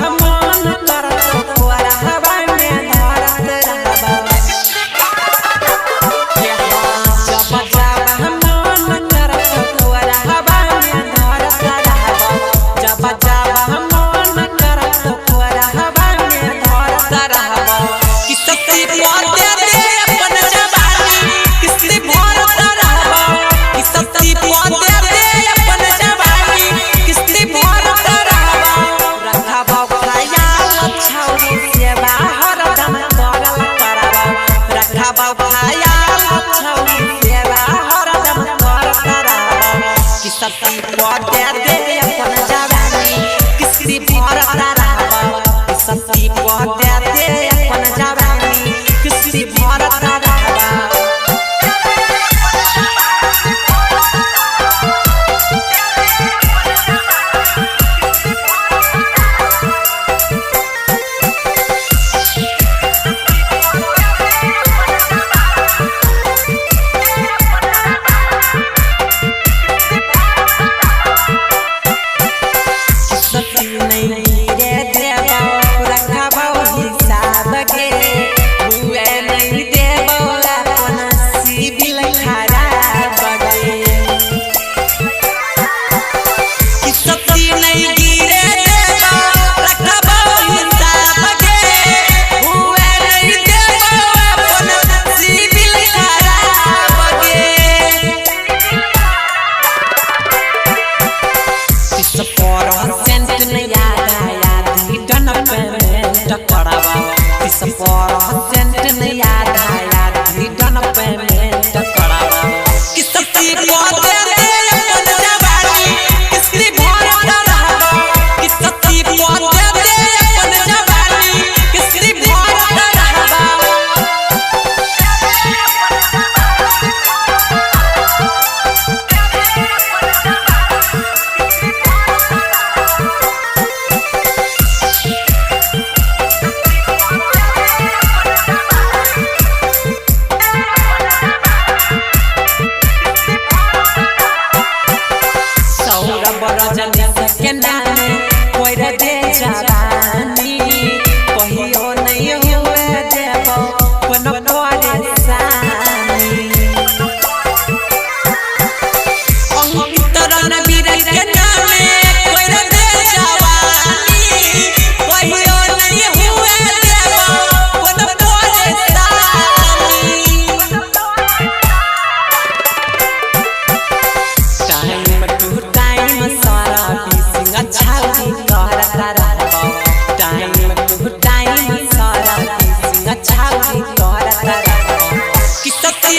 मन करत तोरा हवा में धरत रहबा जब जावा मन करत तोरा हवा में धरत रहबा जब जावा मन करत तोरा हवा में धरत रहबा कि सती पोते दे अपन जवानी किसने भरत रहबा कि सती पोते दे अपन जवानी किसने भरत रहबा रखबा ख्याल छौरी से बाहर दम करल करबा रखबा ख्याल छौरी से बाहर दम करल करबा कि सती पोते दे अपन जवानी किसने भरत रहबा कि सती पोते दे अपन जवानी किसने भरत रहबा सती नहीं रे देबो रखबो हिसाब के हुए नहीं देबो अपन सिबिल खराब गे कि सती नहीं गिरे देबो रखबो हिसाब के हुए नहीं देबो अपन सिबिल खराब गे परसेंट नहीं आया रिटर्न पेमेंट करावा 30% नहीं आया रिटर्न पेमेंट करावा कि सती पोते दे अपन जवानी किसने भरत रहबा कि सती पोते दे अपन जवानी किसने भरत रहबा रजनी के नामे कोई रे दे जवानी कहियो नहीं हुए देबो कोनो परेशानी अंकित रणवीर के नामे कोई रे दे जवानी कहियो नहीं हुए देबो कोनो परेशानी टाइम टू टाइम सारा बिसिंग छौरी करत रहबा टाइम टू टाइम सारा बिसिंग छौरी करत रहबा कि सती